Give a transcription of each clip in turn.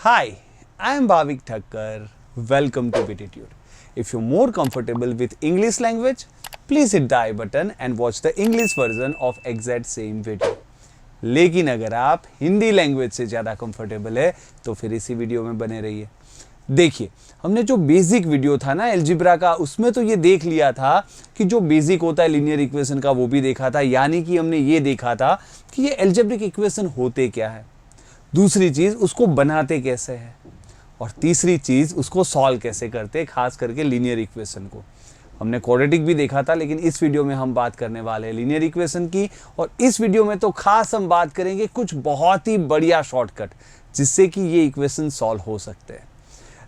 Hi, I am Bhavik Thakkar. Welcome to Bititude. If you're more comfortable with English language, please hit the I button and watch the English version of exact same video. लेकिन अगर आप Hindi language से ज़्यादा comfortable है तो फिर इसी video में बने रहिए। देखिए, हमने जो बेसिक वीडियो था ना एल्जिब्रा का, उसमें तो ये देख लिया था कि जो बेसिक होता है लीनियर इक्वेशन का वो भी देखा था, यानी कि हमने ये देखा था कि ये एल्जेब्रिक इक्वेशन होते क्या है। दूसरी चीज़ उसको बनाते कैसे हैं, और तीसरी चीज़ उसको सॉल्व कैसे करते, खास करके लीनियर इक्वेशन को। हमने क्वाड्रेटिक भी देखा था, लेकिन इस वीडियो में हम बात करने वाले हैं लीनियर इक्वेशन की। और इस वीडियो में तो खास हम बात करेंगे कुछ बहुत ही बढ़िया शॉर्टकट जिससे कि ये इक्वेशन सॉल्व हो सकते हैं।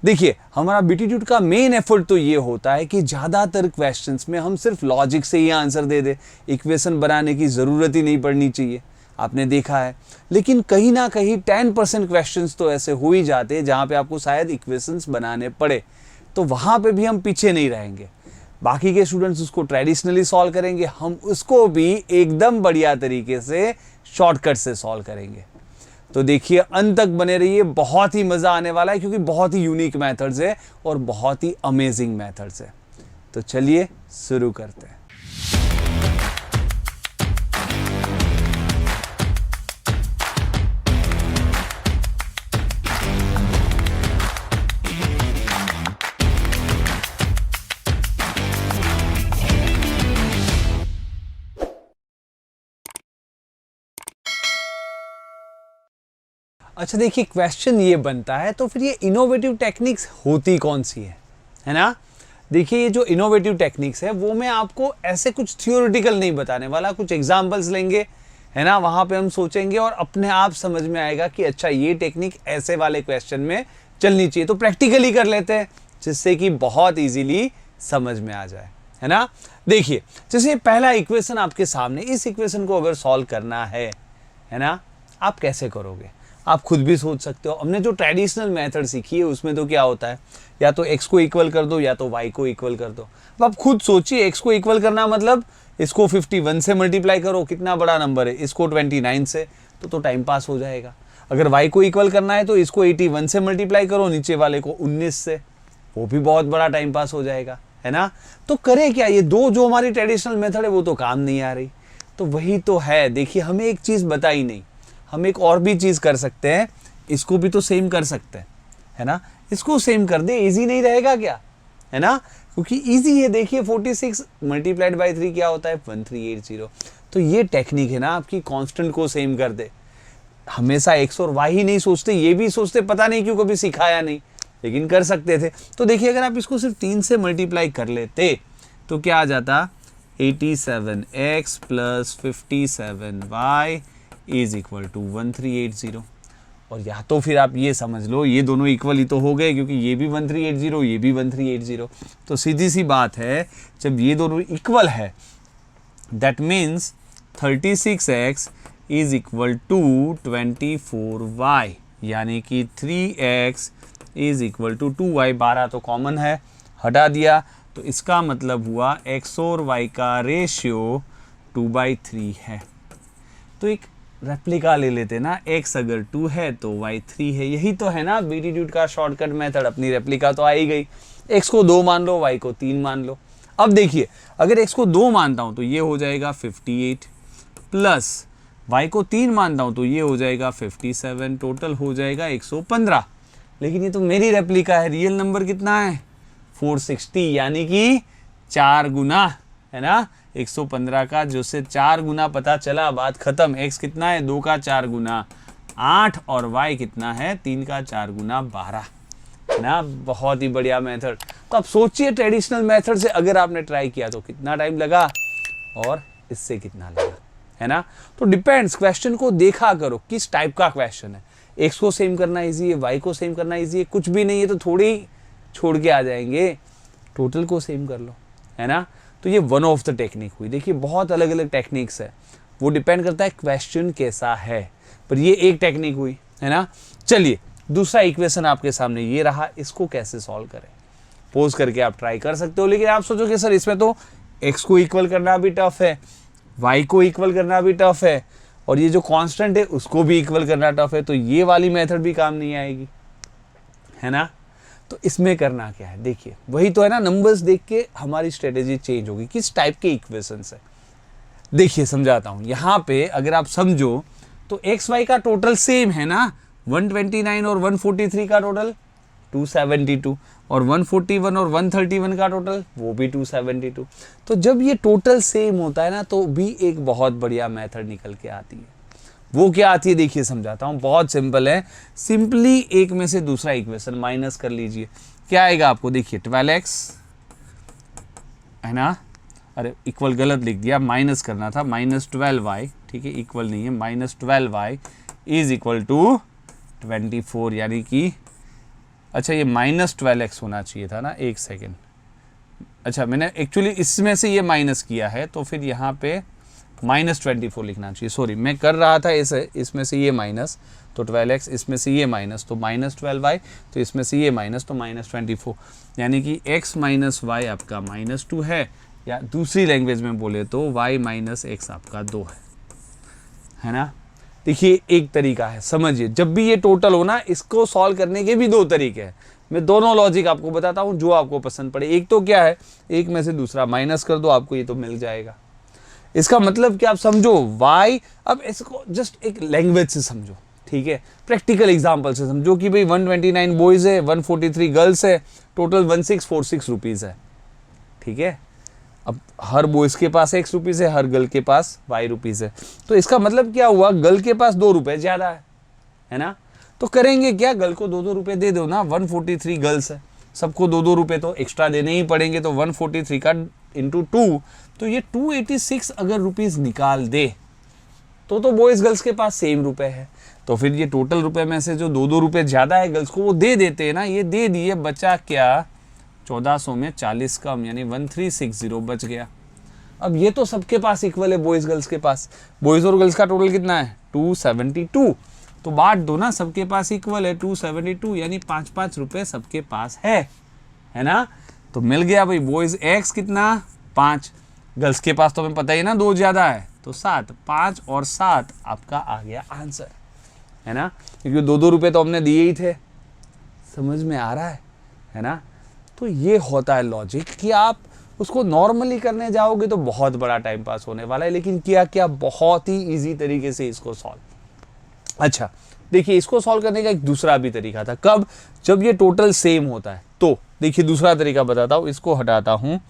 देखिए, हमारा बिटीट्यूड का मेन एफर्ट तो ये होता है कि ज़्यादातर क्वेश्चंस में हम सिर्फ लॉजिक से ही आंसर दे दे, इक्वेशन बनाने की ज़रूरत ही नहीं पड़नी चाहिए। आपने देखा है, लेकिन कहीं ना कहीं 10% क्वेश्चंस तो ऐसे हो ही जाते हैं जहाँ पे आपको शायद इक्वेशंस बनाने पड़े, तो वहाँ पे भी हम पीछे नहीं रहेंगे। बाकी के स्टूडेंट्स उसको ट्रेडिशनली सॉल्व करेंगे, हम उसको भी एकदम बढ़िया तरीके से शॉर्टकट से सॉल्व करेंगे। तो देखिए, अंत तक बने रहिए, बहुत ही मज़ा आने वाला है क्योंकि बहुत ही यूनिक मेथड्स है और बहुत ही अमेजिंग मेथड्स है। तो चलिए शुरू करते हैं। अच्छा देखिए, क्वेश्चन ये बनता है तो फिर ये इनोवेटिव टेक्निक्स होती कौन सी है ना। देखिए, ये जो इनोवेटिव टेक्निक्स है वो मैं आपको ऐसे कुछ थियोरेटिकल नहीं बताने वाला, कुछ एग्जांपल्स लेंगे, है ना, वहाँ पे हम सोचेंगे और अपने आप समझ में आएगा कि अच्छा ये टेक्निक ऐसे वाले क्वेश्चन में चलनी चाहिए। तो प्रैक्टिकली कर लेते हैं जिससे कि बहुत ईजिली समझ में आ जाए, है ना। देखिए, जैसे पहला इक्वेशन आपके सामने, इस इक्वेशन को अगर सॉल्व करना है ना, आप कैसे करोगे आप खुद भी सोच सकते हो। हमने जो ट्रेडिशनल मेथड सीखी है उसमें तो क्या होता है, या तो x को इक्वल कर दो या तो y को इक्वल कर दो। अब आप खुद सोचिए, x को इक्वल करना मतलब इसको 51 से मल्टीप्लाई करो, कितना बड़ा नंबर है, इसको 29 से, तो टाइम पास हो जाएगा। अगर y को इक्वल करना है तो इसको 81 से मल्टीप्लाई करो, नीचे वाले को 19 से, वो भी बहुत बड़ा टाइम पास हो जाएगा, है ना। तो करें क्या, ये दो जो हमारी ट्रेडिशनल मेथड है वो तो काम नहीं आ रही। तो वही तो है, देखिए हमें एक चीज़ बताई नहीं, हम एक और भी चीज़ कर सकते हैं, इसको भी तो सेम कर सकते हैं, है ना। इसको सेम कर दे, इजी नहीं रहेगा क्या, है ना, क्योंकि इजी है। देखिए 46 मल्टीप्लाइड बाई 3 क्या होता है, 1380। तो ये टेक्निक है ना आपकी, कांस्टेंट को सेम कर दे। हमेशा एक्स और वाई ही नहीं सोचते, ये भी सोचते, पता नहीं क्यों कभी सिखाया नहीं, लेकिन कर सकते थे। तो देखिए, अगर आप इसको सिर्फ 3 से मल्टीप्लाई कर लेते तो क्या आ जाता, 87x plus 57y is equal to 1380। और या तो फिर आप ये समझ लो, ये दोनों इक्वल ही तो हो गए क्योंकि ये भी 1380, ये भी 1380। तो सीधी सी बात है, जब ये दोनों इक्वल है that means 36x is equal to 24y, यानी कि 3x is equal to 2y। 12 तो कॉमन है, हटा दिया, तो इसका मतलब हुआ x और y का रेशियो 2/3 है। तो एक रेप्लिका ले लेते ना, x अगर 2 है तो y 3 है। यही तो है ना बिटीट्यूड का शॉर्टकट मेथड, अपनी रेप्लिका तो आ ही गई। x को 2 मान लो, y को 3 मान लो। अब देखिए, अगर x को 2 मानता हूं तो ये हो जाएगा 58, प्लस y को 3 मानता हूं तो ये हो जाएगा 57, टोटल हो जाएगा 115। लेकिन ये तो मेरी रेप्लिका है, रियल नंबर कितना है 460, यानी कि 4 गुना, है ना। 115 का जो से 4 गुना पता चला, बात खत्म। x कितना है, 2 का 4 गुना 8, और y कितना है, 3 का 4 गुना 12, है ना। बहुत ही बढ़िया मेथड। तो आप सोचिए, ट्रेडिशनल मेथड से अगर आपने ट्राई किया तो कितना टाइम लगा और इससे कितना लगा, है ना। तो डिपेंड्स, क्वेश्चन को देखा करो किस टाइप का क्वेश्चन है। x को सेम करना ईजी है, y को सेम करना ईजी है, कुछ भी नहीं है तो थोड़ी छोड़ के आ जाएंगे, टोटल को सेम कर लो, है ना। तो ये वन ऑफ द टेक्निक हुई। देखिए, बहुत अलग अलग टेक्निक्स है, वो डिपेंड करता है क्वेश्चन कैसा है, पर ये एक टेक्निक हुई, है ना। चलिए, दूसरा इक्वेशन आपके सामने ये रहा, इसको कैसे सॉल्व करें, पोज करके आप ट्राई कर सकते हो। लेकिन आप सोचोगे सर इसमें तो x को इक्वल करना भी टफ है, y को इक्वल करना भी टफ है, और ये जो कांस्टेंट है उसको भी इक्वल करना टफ है, तो ये वाली मेथड भी काम नहीं आएगी, है ना। तो इसमें करना क्या है, देखिए वही तो है ना, नंबर्स देख के हमारी स्ट्रेटेजी चेंज होगी, किस टाइप के इक्वेशंस है। देखिए समझाता हूँ, यहाँ पे अगर आप समझो तो एक्स वाई का टोटल सेम है ना, 129 और 143 का टोटल 272, और 141 और 131 का टोटल वो भी 272। तो जब ये टोटल सेम होता है ना, तो भी एक बहुत बढ़िया मेथड निकल के आती है। वो क्या आती है, देखिए समझाता हूँ, बहुत सिंपल है। सिंपली एक में से दूसरा इक्वेशन माइनस कर लीजिए, क्या आएगा आपको, देखिए 12x है ना, अरे इक्वल गलत लिख दिया, माइनस करना था, -12y, ठीक है, इक्वल नहीं है, -12y इज इक्वल टू 24, यानी कि अच्छा ये -12x होना चाहिए था ना, एक सेकेंड, अच्छा मैंने एक्चुअली इसमें से ये माइनस किया है, तो फिर यहाँ पे -24 लिखना चाहिए, सॉरी मैं कर रहा था ऐसे, इसमें से ये माइनस तो 12x, इसमें से ये माइनस तो -12y, तो इसमें से ये माइनस तो -24, यानी कि x माइनस वाई आपका -2 है, या दूसरी लैंग्वेज में बोले तो y माइनस x आपका 2 है ना। देखिए एक तरीका है, समझिए, जब भी ये टोटल हो ना, इसको सॉल्व करने के भी दो तरीके हैं। मैं दोनों लॉजिक आपको बताता हूँ जो आपको पसंद पड़े। एक तो क्या है, एक में से दूसरा माइनस कर दो, आपको ये तो मिल जाएगा। इसका मतलब कि आप समझो y, अब इसको जस्ट एक लैंग्वेज से समझो, ठीक है, प्रैक्टिकल एग्जांपल से समझो कि भाई 129 बॉयज है, 143 गर्ल्स है, टोटल 1646 रुपीज़ है, ठीक है। अब हर बॉयज के पास x रुपीज़ है, हर गर्ल के पास y रुपीज़ है, तो इसका मतलब क्या हुआ, गर्ल के पास 2 रुपये ज़्यादा है ना। तो करेंगे क्या, गर्ल को 2-2 रुपये दे दो ना, 143 गर्ल्स है, सबको 2-2 रुपये तो एक्स्ट्रा देने ही पड़ेंगे, तो 143 का इंटू 2, तो ये 286 अगर रुपीज़ निकाल दे तो बॉयज़ गर्ल्स के पास सेम रुपए है, तो फिर ये टोटल रुपए में से जो 2-2 रुपये ज़्यादा है गर्ल्स को वो दे देते हैं ना, ये दे दिए, बचा क्या 1400 में 40 कम, यानी 1360 बच गया। अब ये तो सबके पास इक्वल है, बॉयज़ गर्ल्स के पास, बॉयज़ और गर्ल्स का टोटल कितना है 272, तो बांट दो ना, सबके पास इक्वल है 272, यानी 5-5 रुपये सबके पास है ना। तो मिल गया भाई, बॉयज़ एक्स कितना 5, गर्ल्स के पास तो हमें पता ही ना 2 ज़्यादा है, तो 7, 5 और 7 आपका आ गया आंसर, है ना, क्योंकि 2-2 रुपये तो हमने दिए ही थे। समझ में आ रहा है ना। तो ये होता है लॉजिक कि आप उसको नॉर्मली करने जाओगे तो बहुत बड़ा टाइम पास होने वाला है, लेकिन किया क्या, बहुत ही ईजी तरीके से इसको सॉल्व। अच्छा देखिए, इसको सॉल्व करने का एक दूसरा भी तरीका था, कब, जब ये टोटल सेम होता है। तो देखिए दूसरा तरीका बताता हूँ, इसको हटाता हूँ,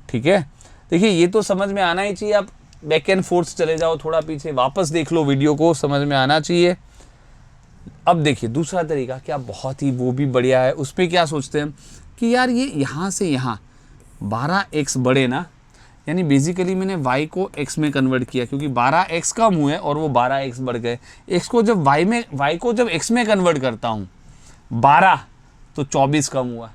ठीक है। देखिए ये तो समझ में आना ही चाहिए, आप बैक एंड फोर्थ चले जाओ थोड़ा पीछे, वापस देख लो वीडियो को, समझ में आना चाहिए। अब देखिए दूसरा तरीका क्या, बहुत ही वो भी बढ़िया है। उस पर क्या सोचते हैं कि यार ये यहाँ से यहाँ 12x बढ़े ना, यानी बेसिकली मैंने y को x में कन्वर्ट किया, क्योंकि 12x कम हुए और वो 12x बढ़ गए। x को जब y को जब x में कन्वर्ट करता हूँ 12 तो 24 कम हुआ,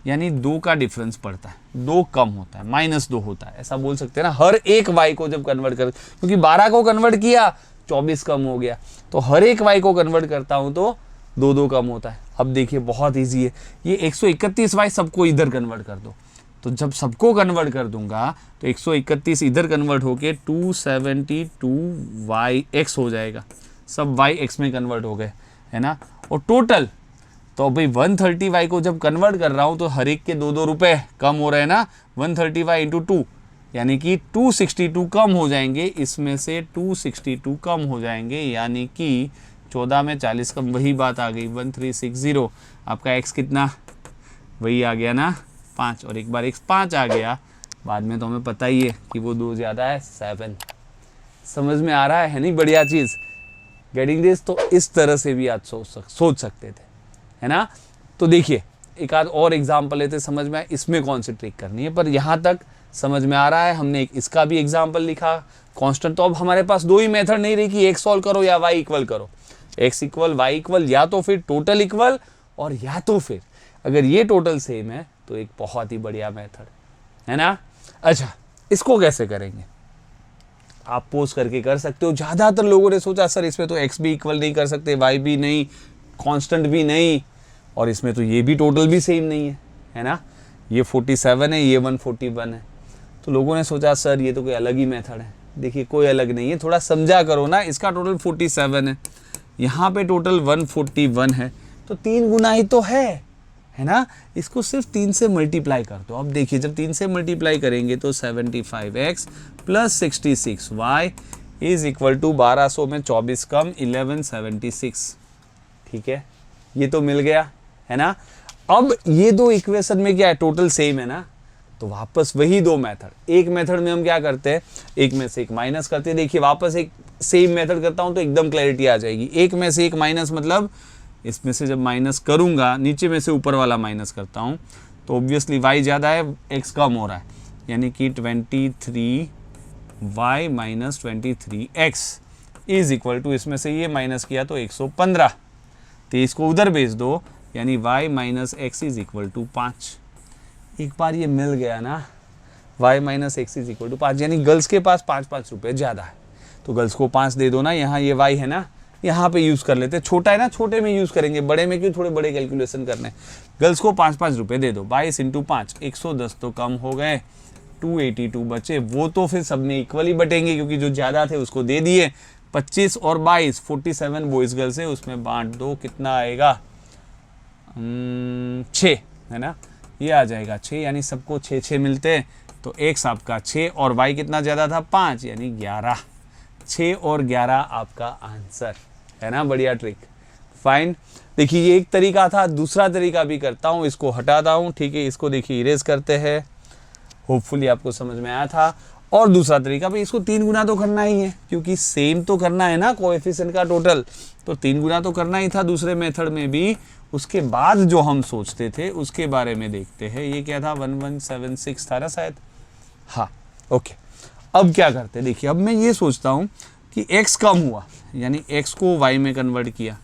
यानी 2 का डिफरेंस पड़ता है, 2 कम होता है, -2 होता है, ऐसा बोल सकते हैं ना। हर एक y को जब कन्वर्ट कर, क्योंकि 12 को कन्वर्ट किया 24 कम हो गया, तो हर एक y को कन्वर्ट करता हूँ तो 2-2 कम होता है। अब देखिए बहुत ईजी है, ये 131y सबको इधर कन्वर्ट कर दो, तो जब सबको कन्वर्ट कर दूंगा तो 131 इधर कन्वर्ट होके 272yx हो जाएगा, सब y x में कन्वर्ट हो गए, है ना। और टोटल तो भाई 130y को जब कन्वर्ट कर रहा हूँ तो हर एक के 2-2 रुपये कम हो रहे हैं ना, 130y इंटू 2 यानी कि 262 कम हो जाएंगे, इसमें से 262 कम हो जाएंगे, यानी कि 14 में 40 कम, वही बात आ गई 1360। आपका x कितना, वही आ गया ना 5, और एक बार x 5 आ गया, बाद में तो हमें पता ही है कि वो 2 ज़्यादा है 7। समझ में आ रहा है नहीं, बढ़िया चीज़, गेटिंग दिस। तो इस तरह से भी आज सोच सकते थे, है ना। तो देखिए एक आध और एग्जाम्पल लेते, समझ में आए इसमें कौन सी ट्रिक करनी है, पर यहाँ तक समझ में आ रहा है। हमने एक इसका भी एग्जाम्पल लिखा कांस्टेंट, तो अब हमारे पास 2 ही मेथड नहीं रही कि x सॉल्व करो या y इक्वल करो, x इक्वल y इक्वल, या तो फिर टोटल इक्वल, और या तो फिर अगर ये टोटल सेम है तो एक बहुत ही बढ़िया मेथड है ना। अच्छा इसको कैसे करेंगे, आप पोज करके कर सकते हो। ज़्यादातर लोगों ने सोचा सर इसमें तो x भी इक्वल नहीं कर सकते, y भी नहीं, कांस्टेंट भी नहीं, और इसमें तो ये भी टोटल भी सेम नहीं है ना, ये 47 है, ये 141 है। तो लोगों ने सोचा सर ये तो कोई अलग ही मेथड है। देखिए कोई अलग नहीं है, थोड़ा समझा करो ना। इसका टोटल 47 है, यहाँ पे टोटल 141 है, तो 3 गुना ही तो है है ना, इसको सिर्फ 3 से मल्टीप्लाई कर दो। अब देखिए जब 3 से मल्टीप्लाई करेंगे तो 75x plus 66y is equal to 1200 में 24 कम 1176। ठीक है, ये तो मिल गया है ना। अब ये दो इक्वेशन में क्या है, टोटल सेम है ना, तो वापस वही दो मेथड। एक मेथड में हम क्या करते हैं, एक में से एक माइनस करते हैं। देखिए वापस एक सेम मेथड करता हूं तो एकदम क्लैरिटी आ जाएगी। एक में से एक माइनस मतलब इसमें से जब माइनस करूंगा, नीचे में से ऊपर वाला माइनस करता हूं तो ऑब्वियसली y ज़्यादा है, x कम हो रहा है, यानी कि 23y minus 23x is equal to, इसमें से ये माइनस किया तो 115। तो इसको उधर भेज दो, यानी y minus x is equal to 5। एक बार ये मिल गया ना, y minus x is equal to 5, यानी गर्ल्स के पास 5-5 रुपये ज़्यादा है तो गर्ल्स को 5 दे दो ना। यहाँ ये y है ना, यहाँ पे यूज़ कर लेते हैं, छोटा है ना, छोटे में यूज़ करेंगे, बड़े में क्यों थोड़े बड़े कैलकुलेशन करने। गर्ल्स को 5-5 रुपये दे दो, 22 इंटू 5 110 तो कम हो गए, 282 बचे। वो तो फिर सब में इक्वली बटेंगे क्योंकि जो ज़्यादा थे उसको दे दिए। 25 और 22 47 बॉयज़ गर्ल्स है, उसमें बांट दो, कितना आएगा 6 है ना, ये आ जाएगा 6, यानी सबको 6-6 मिलते हैं तो x आपका 6 और y कितना ज़्यादा था 5, यानी 11। 6 और 11 आपका आंसर है ना। बढ़िया ट्रिक, फाइन। देखिए ये एक तरीका था, दूसरा तरीका भी करता हूँ, इसको हटाता हूँ। ठीक है, इसको देखिए इरेज करते हैं, होपफुली आपको समझ में आया था। और दूसरा तरीका भाई, इसको 3 गुना तो करना ही है क्योंकि सेम तो करना है ना कोएफिशिएंट का टोटल, तो 3 गुना तो करना ही था दूसरे मेथड में भी। उसके बाद जो हम सोचते थे उसके बारे में देखते हैं। ये क्या था, 1176 था ना शायद, हाँ ओके। अब क्या करते हैं, देखिए अब मैं ये सोचता हूँ कि x कम हुआ, यानी x को y में कन्वर्ट किया,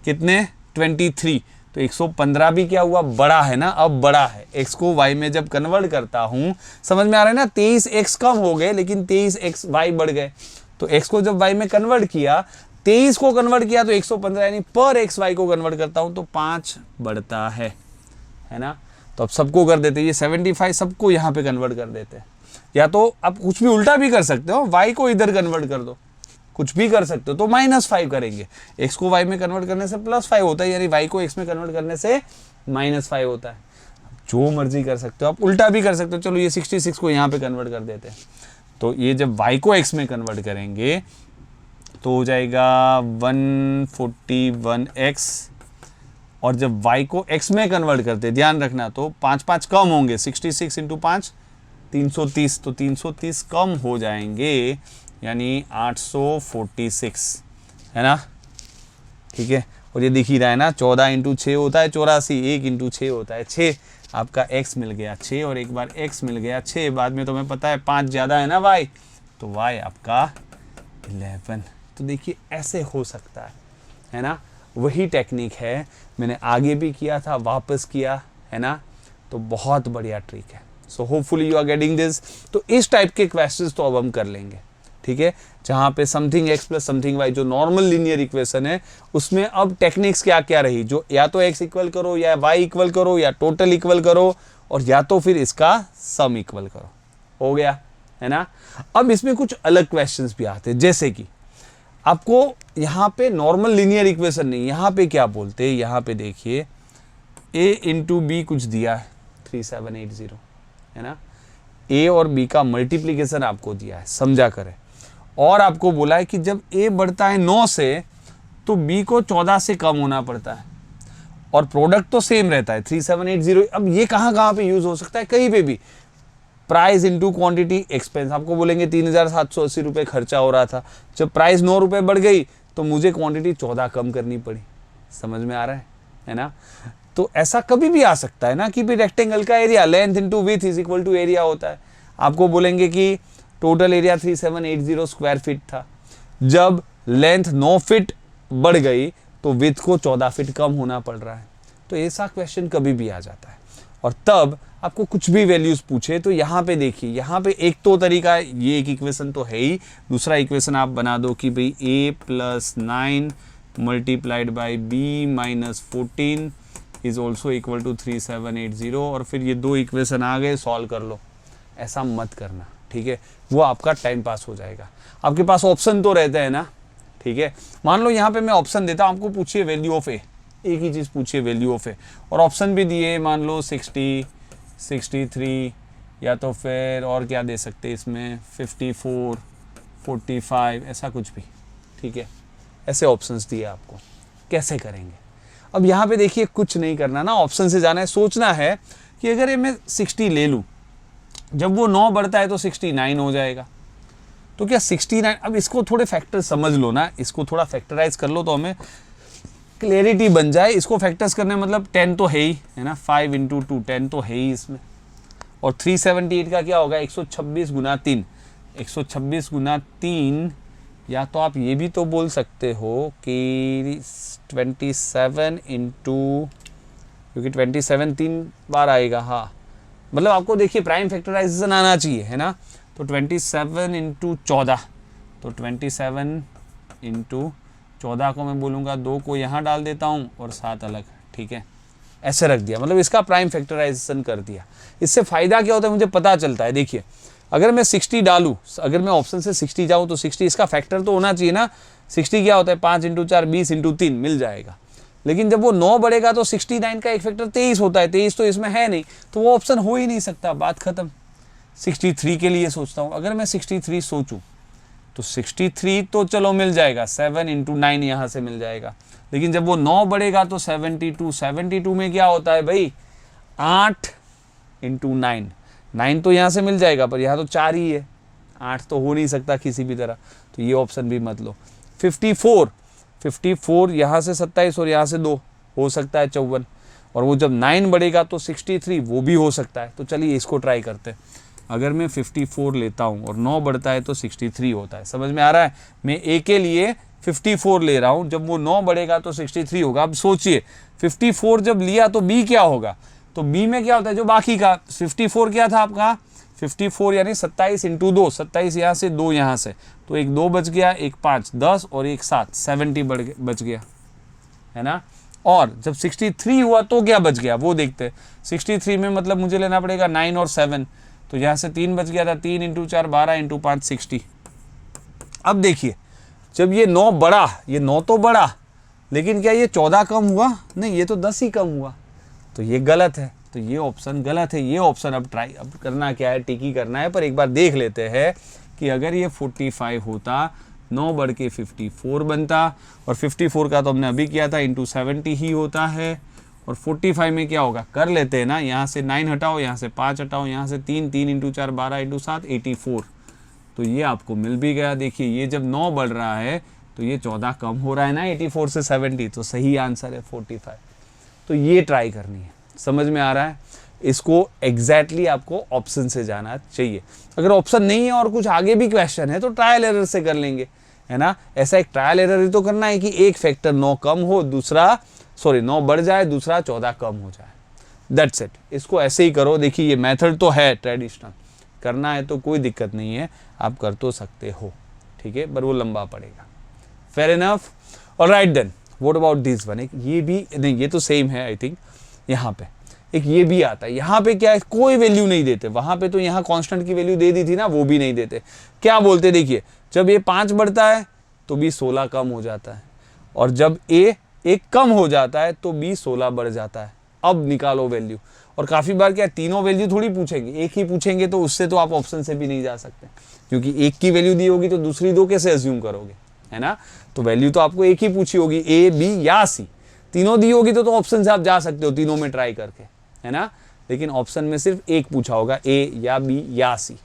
कितने 23, तो 115 भी क्या हुआ, बड़ा है ना, अब बड़ा है। x को y में जब कन्वर्ट करता हूँ, समझ में आ रहा है ना, 23x कम हो गए लेकिन 23x y बढ़ गए। तो x को जब y में कन्वर्ट किया, 23 को कन्वर्ट किया तो 115, यानी पर x y को कन्वर्ट करता हूँ तो 5 बढ़ता है ना। तो अब सबको कर देते हैं, ये 75 सबको यहाँ पे कन्वर्ट कर देते हैं। या तो आप कुछ भी उल्टा भी कर सकते हो, y को इधर कन्वर्ट कर दो, कुछ भी कर सकते हो, तो -5 करेंगे। x को y में कन्वर्ट करने से +5 होता है, यानी y को x में कन्वर्ट करने से -5 होता है। जो मर्जी कर सकते हो, आप उल्टा भी कर सकते हो। चलो ये 66 को यहाँ पे कन्वर्ट कर देते हैं, तो ये जब y को x में कन्वर्ट करेंगे तो हो जाएगा 141x, और जब y को x में कन्वर्ट करते, ध्यान रखना, तो 5-5 कम होंगे, 66 इंटू 5 330, तो 330 कम हो जाएंगे, यानी 846 है ना। ठीक है, और ये दिख ही रहा है ना, 14 इंटू 6 होता है 84, 1 इंटू 6 होता है 6। आपका x मिल गया 6, और एक बार x मिल गया 6, बाद में तुम्हें पता है 5 ज़्यादा है ना y, तो y आपका 11। तो देखिए ऐसे हो सकता है ना। वही टेक्निक है, मैंने आगे भी किया था, वापस किया है ना, तो बहुत बढ़िया ट्रिक है। So hopefully you are getting this. तो इस टाइप के क्वेश्चंस तो अब हम कर लेंगे, ठीक है, जहाँ पे something x plus something y जो नॉर्मल लीनियर इक्वेशन है, उसमें अब टेक्निक्स क्या क्या रही, जो या तो x इक्वल करो, या y इक्वल करो, या टोटल इक्वल करो, और या तो फिर इसका सम इक्वल करो। हो गया है ना। अब इसमें कुछ अलग क्वेश्चंस भी आते हैं, जैसे कि आपको यहाँ पे नॉर्मल लीनियर इक्वेशन नहीं, यहाँ पे क्या बोलते हैं, यहाँ पे देखिए a इंटू बी कुछ दिया है 3780 है ना, a और b का मल्टीप्लीकेशन आपको दिया है, समझा करें। और आपको बोला है कि जब a बढ़ता है 9 से तो b को 14 से कम होना पड़ता है, और प्रोडक्ट तो सेम रहता है 3780। अब ये कहाँ कहाँ पे यूज हो सकता है, कहीं पे भी। प्राइस इंटू क्वांटिटी एक्सपेंस, आपको बोलेंगे 3780 रुपये खर्चा हो रहा था, जब प्राइस 9 रुपये बढ़ गई तो मुझे क्वांटिटी 14 कम करनी पड़ी। समझ में आ रहा है ना। तो ऐसा कभी भी आ सकता है ना कि भी रेक्टेंगल का area length into width is equal to area होता है। आपको बोलेंगे कि टोटल एरिया 3780 स्क्वायर फीट था, जब लेंथ 9 फीट बढ़ गई तो विथ को 14 फीट कम होना पड़ रहा है। तो ऐसा क्वेश्चन कभी भी आ जाता है, और तब आपको कुछ भी वैल्यूज पूछे तो यहाँ पे देखिए, यहाँ पे एक तो तरीका, ये एक इक्वेशन तो है ही, दूसरा इक्वेशन आप बना दो कि भाई a + 9 multiplied by b minus 14 is also equal to 3780, और फिर ये दो इक्वेशन आ गए, सॉल्व कर लो। ऐसा मत करना, ठीक है, वो आपका टाइम पास हो जाएगा। आपके पास ऑप्शन तो रहते हैं ना, ठीक है। मान लो यहाँ पे मैं ऑप्शन देता हूँ, आपको पूछिए वैल्यू ऑफ a, एक ही चीज़ पूछिए वैल्यू ऑफ ए, और ऑप्शन भी दिए मान लो 60, 63, या तो फिर और क्या दे सकते हैं इसमें 54, 45, ऐसा कुछ भी, ठीक है। ऐसे ऑप्शंस दिए आपको, कैसे करेंगे। अब यहाँ पे देखिए कुछ नहीं करना ना, ऑप्शन से जाना है, सोचना है कि अगर ये मैं 60 ले लूँ, जब वो 9 बढ़ता है तो 69 हो जाएगा, तो क्या 69, अब इसको थोड़े फैक्टर समझ लो ना, इसको थोड़ा फैक्टराइज कर लो तो हमें क्लियरिटी बन जाए। इसको फैक्टर्स करने मतलब 10 तो है ही, है ना, 5 × 2 10 तो है ही इसमें, और 378 का क्या होगा 126 × 3, 126 × 3, या तो आप ये भी तो बोल सकते हो कि 27 इंटू, क्योंकि 27 3 बार आएगा, हाँ, मतलब आपको देखिए प्राइम फैक्टराइजेशन आना चाहिए, है ना। तो 27 इंटू 14, तो 27 इंटू 14 को मैं बोलूँगा 2 को यहाँ डाल देता हूँ और 7 अलग, ठीक है, ऐसे रख दिया, मतलब इसका प्राइम फैक्टराइजेशन कर दिया। इससे फ़ायदा क्या होता है मुझे पता चलता है। देखिए अगर मैं 60 डालूँ, अगर मैं ऑप्शन से 60 जाऊँ तो 60 इसका फैक्टर तो होना चाहिए ना। 60 क्या होता है 5 × 4 20 × 3 मिल जाएगा, लेकिन जब वो 9 बढ़ेगा तो 69 का एक फैक्टर 23 होता है, 23 तो इसमें है नहीं, तो वो ऑप्शन हो ही नहीं सकता, बात खत्म। 63 के लिए सोचता हूँ, अगर मैं 63 सोचूँ तो 63 तो चलो मिल जाएगा, 7 × 9 यहाँ से मिल जाएगा, लेकिन जब वो 9 बढ़ेगा तो 72, 72 में क्या होता है भाई 8 × 9, 9 तो यहाँ से मिल जाएगा, पर यहाँ तो 4 ही है, 8 तो हो नहीं सकता किसी भी तरह, तो ये ऑप्शन भी मत लो। 54 यहाँ से 27 और यहाँ से 2 हो सकता है 54, और वो जब 9 बढ़ेगा तो 63 वो भी हो सकता है। तो चलिए इसको ट्राई करते हैं। अगर मैं 54 लेता हूँ और 9 बढ़ता है तो 63 होता है, समझ में आ रहा है। मैं ए के लिए 54 ले रहा हूँ, जब वो 9 बढ़ेगा तो 63 होगा। अब सोचिए 54 जब लिया तो बी क्या होगा, तो बी में क्या होता है जो बाकी का 54 क्या था आपका 54 यानी 27 × 2, 27 यहाँ से 2 यहाँ से, तो एक 2 बच गया, एक 5 10 और एक 7 70 बच गया, है ना। और जब 63 हुआ तो क्या बच गया वो देखते हैं। 63 में मतलब मुझे लेना पड़ेगा 9 और 7, तो यहाँ से 3 बच गया था, 3 × 4 12 × 5 60। अब देखिए जब ये 9 बढ़ा, ये 9 तो बढ़ा, लेकिन क्या ये 14 कम हुआ, नहीं ये तो 10 ही कम हुआ, तो ये गलत है, तो ये ऑप्शन गलत है। ये ऑप्शन अब ट्राई अब करना क्या है, टिकी करना है, पर एक बार देख लेते हैं कि अगर ये 45 होता, 9 बढ़ के 54 बनता, और 54 का तो हमने अभी किया था इंटू 70 ही होता है, और 45 में क्या होगा कर लेते हैं ना, यहाँ से 9 हटाओ, यहाँ से 5 हटाओ, यहाँ से 3 × 4 12 × 7 84, तो ये आपको मिल भी गया। देखिए ये जब 9 बढ़ रहा है तो ये 14 कम हो रहा है ना 84 से 70, तो सही आंसर है 45। तो ये ट्राई करनी है, समझ में आ रहा है। इसको एग्जैक्टली आपको ऑप्शन से जाना चाहिए। अगर ऑप्शन नहीं है और कुछ आगे भी क्वेश्चन है तो ट्रायल एरर से कर लेंगे, है ना। ऐसा एक ट्रायल एरर ही तो करना है कि एक फैक्टर 9 कम हो, 9 बढ़ जाए, दूसरा 14 कम हो जाए, दैट्स इट। इसको ऐसे ही करो। देखिए ये मेथड तो है ट्रेडिशनल, करना है तो कोई दिक्कत नहीं है, आप कर तो सकते हो, ठीक है, पर वो लंबा पड़ेगा। Fair enough, alright then what about this one. एक ये भी नहीं, ये तो सेम है आई थिंक। यहाँ पे एक ये भी आता है, यहाँ पे क्या है कोई वैल्यू नहीं देते, वहाँ पे तो यहाँ कांस्टेंट की वैल्यू दे दी थी ना, वो भी नहीं देते। क्या बोलते देखिए, जब ये 5 बढ़ता है तो बी 16 कम हो जाता है, और जब ए 1 कम हो जाता है तो बी 16 बढ़ जाता है। अब निकालो वैल्यू। और काफ़ी बार क्या तीनों वैल्यू थोड़ी पूछेंगे, एक ही पूछेंगे, तो उससे तो आप ऑप्शन से भी नहीं जा सकते, क्योंकि एक की वैल्यू दी होगी तो दूसरी 2 कैसे अज्यूम करोगे, है ना। तो वैल्यू तो आपको एक ही पूछी होगी, ए बी या सी, तीनों दी होगी तो ऑप्शन से आप जा सकते हो तीनों में ट्राई करके, है ना। लेकिन ऑप्शन में सिर्फ एक पूछा होगा, ए या बी या सी,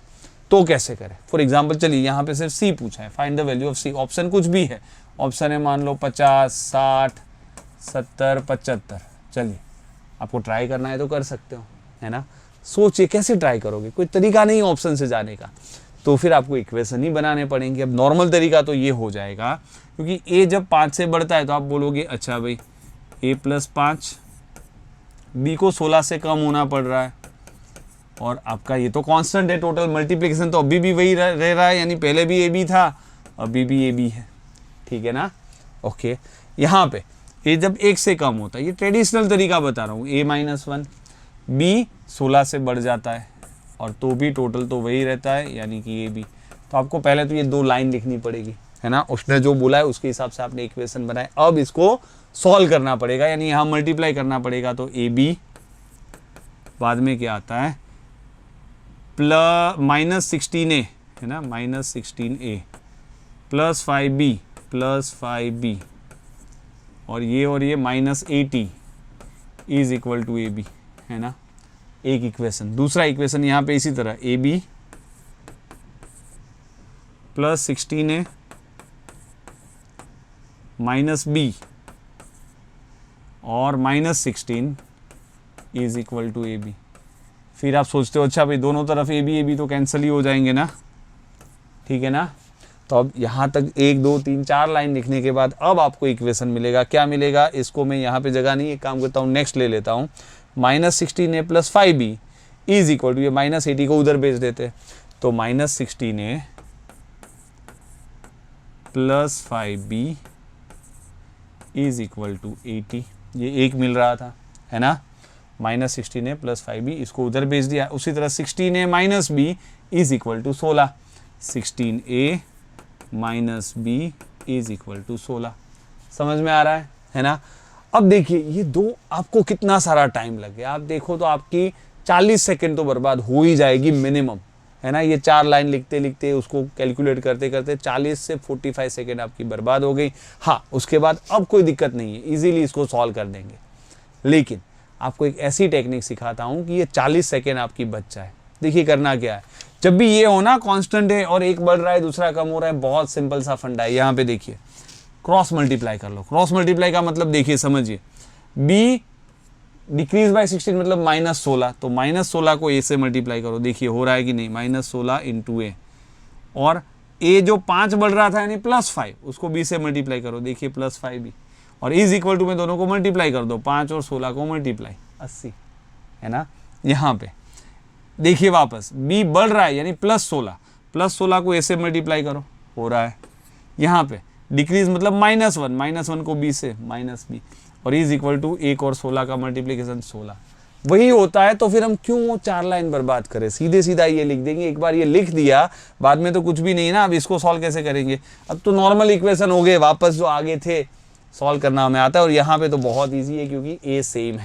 तो कैसे करें। फॉर एग्जाम्पल चलिए यहाँ पे सिर्फ सी पूछा है, find the value of C. Option कुछ भी है, ऑप्शन है मान लो 50 60 70 75। चलिए आपको ट्राई करना है तो कर सकते हो, है ना। सोचिए कैसे ट्राई करोगे, कोई तरीका नहीं ऑप्शन से जाने का, तो फिर आपको इक्वेशन ही बनाने पड़ेंगे। अब नॉर्मल तरीका तो ये हो जाएगा, क्योंकि ए जब 5 से बढ़ता है तो आप बोलोगे अच्छा भाई a + 5, b को 16 से कम होना पड़ रहा है, और आपका ये तो कांस्टेंट है, टोटल मल्टीप्लिकेशन तो अभी भी वही रह रहा है, यानी पहले भी ab था अभी भी ab है, ठीक है ना। ओके, यहाँ पे a जब 1 से कम होता है, ये ट्रेडिशनल तरीका बता रहा हूँ, a-1, b 16 से बढ़ जाता है, और तो भी टोटल तो वही रहता है, यानी कि ab। तो आपको पहले तो ये 2 लाइन लिखनी पड़ेगी, है ना। उसने जो बोला है उसके हिसाब से आपने इक्वेशन बनाए। अब इसको सॉल्व करना पड़ेगा, यानी यहाँ मल्टीप्लाई करना पड़ेगा। तो ए बी बाद में क्या आता है -16a है ना, -16a प्लस 5b और ये -80 is equal to A B है ना, एक इक्वेशन। दूसरा इक्वेशन यहाँ पे इसी तरह A B plus 16a minus B और -16 is equal to A B. फिर आप सोचते हो अच्छा भाई दोनों तरफ ए बी तो कैंसिल ही हो जाएंगे ना, ठीक है ना। तो अब यहाँ तक 1 2 3 4 लाइन लिखने के बाद अब आपको इक्वेशन मिलेगा। क्या मिलेगा, इसको मैं यहाँ पे जगह नहीं, एक काम करता हूँ नेक्स्ट ले लेता हूँ, -16a plus 5b is equal to, ये -80 को उधर भेज देते, तो -16a plus 5b is equal to 80, ये एक मिल रहा था है ना, -16a प्लस 5b इसको उधर भेज दिया। उसी तरह 16a minus b is equal to 16, 16a minus b is equal to 16। समझ में आ रहा है ना। अब देखिए ये दो आपको कितना सारा टाइम लग गया, आप देखो तो आपकी 40 सेकंड तो बर्बाद हो ही जाएगी मिनिमम, है ना। ये 4 लाइन लिखते लिखते उसको कैलकुलेट करते करते 40 से 45 सेकंड आपकी बर्बाद हो गई। हाँ, उसके बाद अब कोई दिक्कत नहीं है, इजीली इसको सॉल्व कर देंगे। लेकिन आपको एक ऐसी टेक्निक सिखाता हूँ कि ये 40 सेकंड आपकी बच जाए। देखिए करना क्या है, जब भी ये हो ना कांस्टेंट है और एक बढ़ रहा है दूसरा कम हो रहा है, बहुत सिंपल सा फंडा है। यहाँ पे देखिए क्रॉस मल्टीप्लाई कर लो। क्रॉस मल्टीप्लाई का मतलब देखिए समझिए, b डिक्रीज बाय 16 मतलब -16, तो -16 को a से मल्टीप्लाई करो, देखिए हो रहा है कि नहीं, -16 इंटू a, और a जो 5 बढ़ रहा था यानी +5 उसको b से मल्टीप्लाई करो, देखिए +5b, और इज इक्वल टू में दोनों को मल्टीप्लाई कर दो, 5 और 16 को मल्टीप्लाई 80 है ना। यहाँ पे देखिए वापस b बढ़ रहा है यानी +16 को a से मल्टीप्लाई करो, हो रहा है। यहाँ पे डिक्रीज मतलब -1 को b से -b, और इज इक्वल टू 1 और 16 का मल्टीप्लीकेशन 16, वही होता है। तो फिर हम क्यों 4 लाइन बर्बाद करें, सीधे सीधा ये लिख देंगे। एक बार ये लिख दिया बाद में तो कुछ भी नहीं ना। अब इसको सॉल्व कैसे करेंगे, अब तो नॉर्मल इक्वेशन हो गए, वापस जो आगे थे सॉल्व करना हमें आता है। और यहाँ पे तो बहुत ईजी है क्योंकि a सेम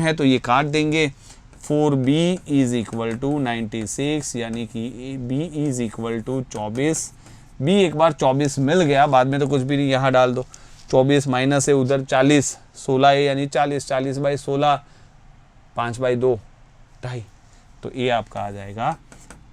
है, तो ये काट देंगे। 4b इज इक्वल टू 96 यानी कि b is equal to 24। b एक बार 24 मिल गया, बाद में तो कुछ भी नहीं, यहाँ डाल दो। 24 माइनस है उधर 40, 16 है यानी 40, 40 बाई 16, 5 बाई 2 2.5, तो ये आपका आ जाएगा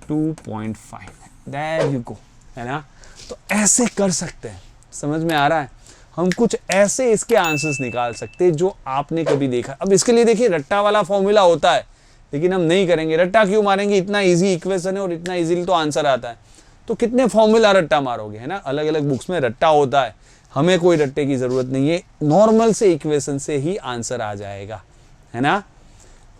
2.5। देयर यू गो, है ना। तो ऐसे कर सकते हैं, समझ में आ रहा है। हम कुछ ऐसे इसके आंसर्स निकाल सकते हैं जो आपने कभी देखा। अब इसके लिए देखिए रट्टा वाला फॉर्मूला होता है, लेकिन हम नहीं करेंगे। रट्टा क्यों मारेंगे, इतना इजी इक्वेशन है और इतना इजीली तो आंसर आता है, तो कितने फॉर्मूला रट्टा मारोगे, है ना। अलग अलग बुक्स में रट्टा होता है, हमें कोई रट्टे की जरूरत नहीं है, नॉर्मल से इक्वेशन से ही आंसर आ जाएगा, है ना।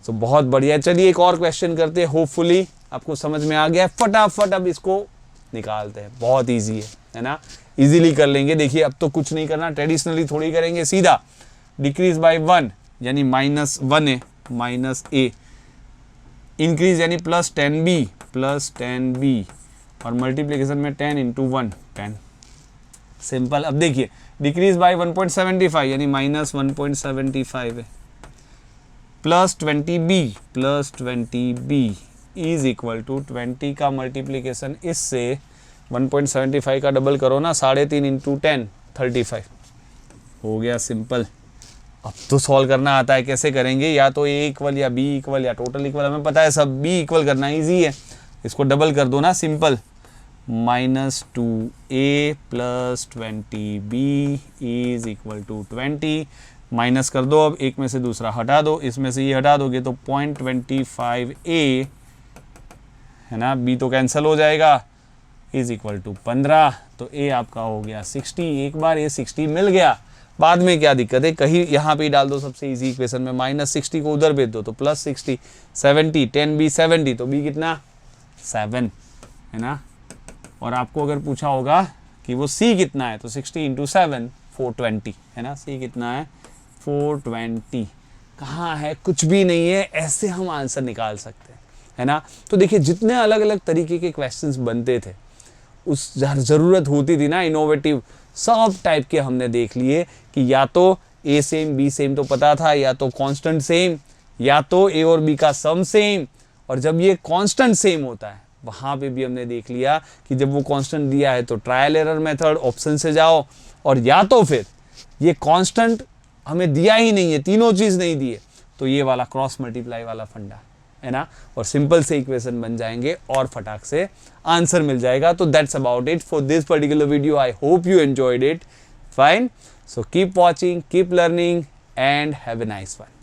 तो बहुत बढ़िया। चलिए एक और क्वेश्चन करते हैं, होपफुली आपको समझ में आ गया। फटाफट अब इसको निकालते हैं, बहुत इजी है ना, इजीली कर लेंगे। देखिए अब तो कुछ नहीं करना, ट्रेडिशनली थोड़ी करेंगे, सीधा डिक्रीज बाय 1 यानी -1 है, -a, इंक्रीज यानी +10b और मल्टीप्लीकेशन में 10 इंटू 1 10, सिंपल। अब देखिए डिक्रीज बाय 1.75 यानी -1.75 है, +20b इज इक्वल टू 20 का मल्टीप्लीकेशन इससे 1.75 का डबल करो ना, 3.5 इंटू 10 35 हो गया, सिंपल। अब तो सॉल्व करना आता है, कैसे करेंगे, या तो a इक्वल या b इक्वल या टोटल इक्वल, हमें पता है सब। b इक्वल करना इजी है, इसको डबल कर दो ना, simple. -2a plus 20b is equal to 20, minus कर दो, अब एक में से दूसरा हटा दो, इसमें से ये हटा दोगे तो 0.25a है ना, b तो कैंसिल हो जाएगा, इज इक्वल टू 15, तो a आपका हो गया 60। एक बार ये 60 मिल गया, बाद में क्या दिक्कत है, कहीं यहाँ पे ही डाल दो, सबसे इजी इक्वेशन में -60 को उधर भेज दो तो +60, 70, 10b 70, तो b कितना 7 है ना। और आपको अगर पूछा होगा कि वो c कितना है, तो 60 इंटू 7 420 है ना, c कितना है 420। कहाँ है, कुछ भी नहीं है, ऐसे हम आंसर निकाल सकते हैं, है ना। तो देखिए जितने अलग अलग तरीके के क्वेश्चंस बनते थे, उस ज़रूरत होती थी ना इनोवेटिव सब टाइप के हमने देख लिए कि या तो ए सेम बी सेम तो पता था, या तो कांस्टेंट सेम, या तो ए और बी का सम सेम। और जब ये कांस्टेंट सेम होता है वहां पे भी हमने देख लिया कि जब वो कांस्टेंट दिया है तो ट्रायल एरर मेथड, ऑप्शन से जाओ। और या तो फिर ये कांस्टेंट हमें दिया ही नहीं है, तीनों चीज नहीं दी है, तो ये वाला क्रॉस मल्टीप्लाई वाला फंडा है ना, और सिंपल से इक्वेशन बन जाएंगे और फटाक से आंसर मिल जाएगा। तो that's about it for this particular video. I hope you enjoyed it. Fine, so keep watching, keep learning and have a nice one.